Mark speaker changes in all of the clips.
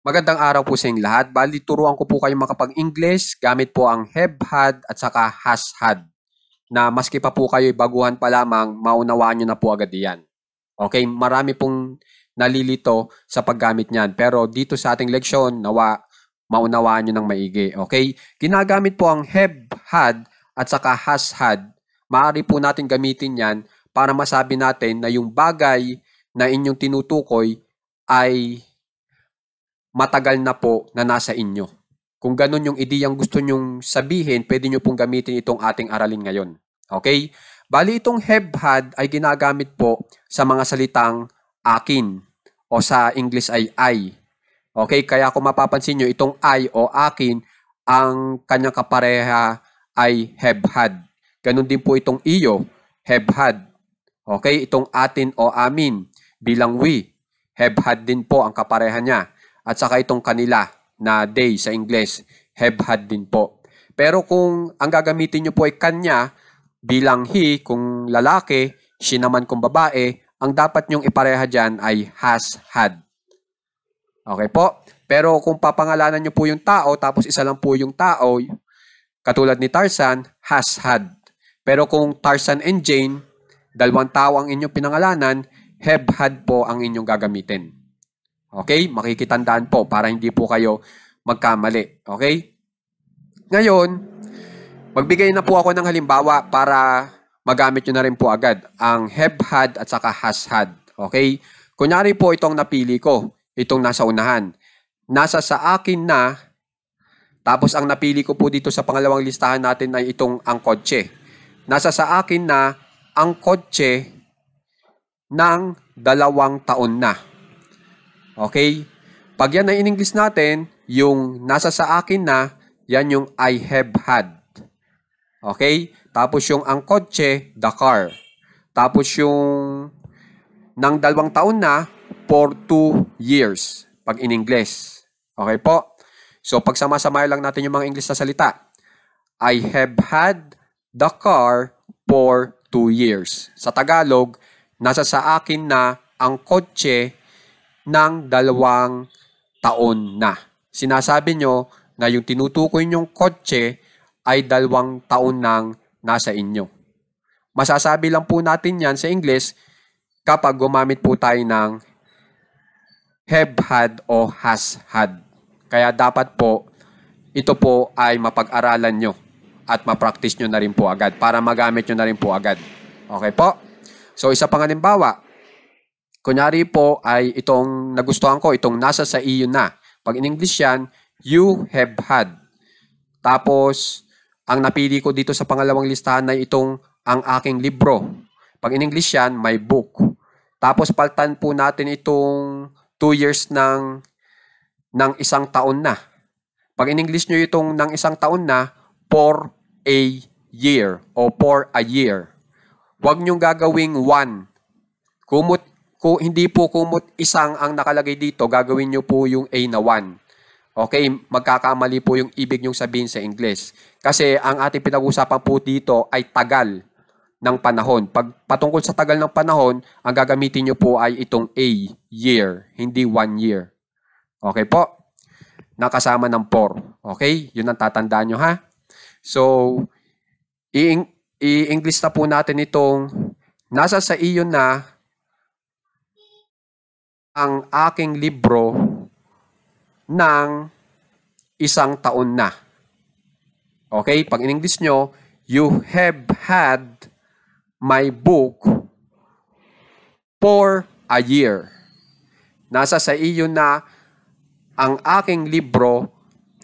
Speaker 1: Magandang araw po sa inyong lahat. Bali, turuan ko po kayo makapag-English gamit po ang have had at saka has had. Na maski pa po kayo baguhan pa lamang, maunawaan nyo na po agad yan. Okay, marami pong nalilito sa paggamit niyan. Pero dito sa ating leksyon, maunawaan nyo ng maigi. Okay, ginagamit po ang have had at saka has had. Maaari po natin gamitin yan para masabi natin na yung bagay na inyong tinutukoy ay matagal na po na nasa inyo. Kung ganun yung ideyang gusto nyong sabihin, pwede nyo pong gamitin itong ating aralin ngayon. Okay? Bali, itong have had ay ginagamit po sa mga salitang akin o sa English ay I. Okay? Kaya kung mapapansin nyo, itong I o akin, ang kanyang kapareha ay have had. Ganun din po itong iyo, have had. Okay? Itong atin o amin, bilang we, have had din po ang kapareha niya. At saka itong kanila na they sa English, have had din po. Pero kung ang gagamitin nyo po ay kanya, bilang he kung lalaki, she naman kung babae, ang dapat nyong ipareha dyan ay has had. Okay po? Pero kung papangalanan nyo po yung tao, tapos isa lang po yung tao, katulad ni Tarzan, has had. Pero kung Tarzan and Jane, dalawang tao ang inyong pinangalanan, have had po ang inyong gagamitin. Okay? Makikitandaan po para hindi po kayo magkamali. Okay? Ngayon, magbigay na po ako ng halimbawa para magamit nyo na rin po agad ang have had at saka has had. Okay? Kunyari po itong napili ko, itong nasa unahan. Nasa sa akin na, tapos ang napili ko po dito sa pangalawang listahan natin ay itong ang kotse. Nasa sa akin na ang kotse ng 2 taon na. Okay? Pag yan ay in-English natin, yung nasa sa akin na, yan yung I have had. Okay? Tapos yung ang kotse, the car. Tapos yung ng 2 taon na, for 2 years. Pag in-English. Okay po? So, pag sama-samay lang natin yung mga English na salita. I have had the car for 2 years. Sa Tagalog, nasa sa akin na ang kotse ng 2 taon na. Sinasabi nyo na yung tinutukoy nyong kotse ay 2 taon nang nasa inyo. Masasabi lang po natin yan sa English kapag gumamit po tayo ng have had o has had. Kaya dapat po, ito po ay mapag-aralan nyo at ma-practice nyo na rin po agad para magamit nyo na rin po agad. Okay po? So, isa pang halimbawa. Kunyari po ay itong nagustuhan ko, itong nasa sa iyo na. Pag in English yan, you have had. Tapos, ang napili ko dito sa pangalawang listahan ay itong ang aking libro. Pag in English yan, my book. Tapos, paltan po natin itong 2 years ng 1 taon na. Pag in English nyo itong ng 1 taon na, for a year o for a year. Huwag nyong gagawing 1. Kung hindi po kumot isang ang nakalagay dito, gagawin nyo po yung A na 1. Okay? Magkakamali po yung ibig nyong sabihin sa English. Kasi ang ating pinag-usapan po dito ay tagal ng panahon. Pag patungkol sa tagal ng panahon, ang gagamitin nyo po ay itong A, year, hindi 1 year. Okay po? Nakasama ng 4. Okay? Yun ang tatandaan nyo ha? So, i-English na po natin itong nasa sa iyo na ang aking libro ng 1 taon na. Okay? Pag in English nyo, you have had my book for a year. Nasa sa iyo na ang aking libro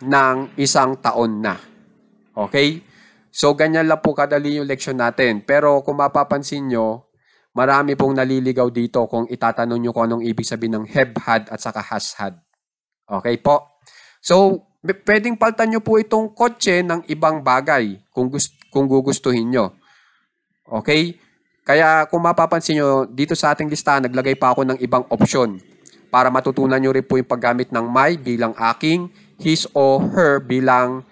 Speaker 1: ng 1 taon na. Okay? So, ganyan lang po kadali yung leksyon natin. Pero kung mapapansin nyo, marami pong naliligaw dito kung itatanong nyo kung anong ibig sabihin ng have had at saka has had. Okay po? So, pwedeng paltan nyo po itong kotse ng ibang bagay kung gugustuhin nyo. Okay? Kaya kung mapapansin nyo, dito sa ating listahan, naglagay pa ako ng ibang opsyon para matutunan nyo rin po yung paggamit ng my bilang aking, his o her bilang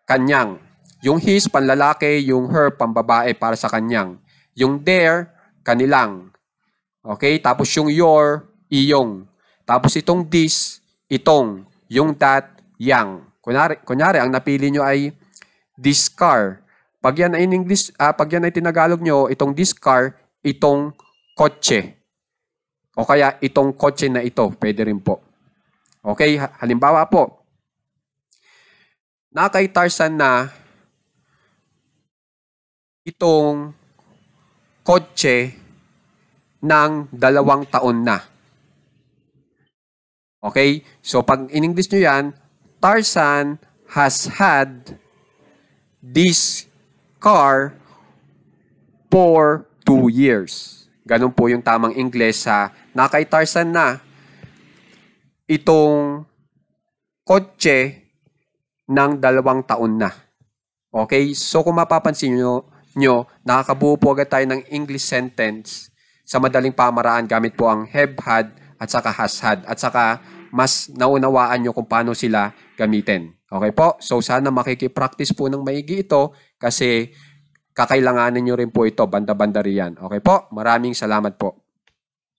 Speaker 1: kanyang. Yung his, panlalaki, yung her, pambabae para sa kanyang. Yung their, kanilang. Okay? Tapos yung your, iyong. Tapos itong this, itong, yung that, yang. Kunyari ang napili nyo ay this car. Pag yan ay in English, pag yan ay tinagalog nyo, itong this car, itong kotse. O kaya itong kotse na ito, pwede rin po. Okay, halimbawa po, na kay Tarzan na itong kotse ng 2 taon na. Okay? So, pag in-English nyo yan, Tarzan has had this car for 2 years. Ganun po yung tamang English sa na kay Tarzan na itong kotse ng 2 taon na. Okay? So, kung mapapansin nyo, nakakabuo po agad tayo ng English sentence sa madaling pamaraan gamit po ang have had at saka has had at saka mas naunawaan nyo kung paano sila gamitin. Okay po? So sana makikipractice po ng maigi ito kasi kakailanganin nyo rin po ito, banda-banda riyan. Okay po? Maraming salamat po.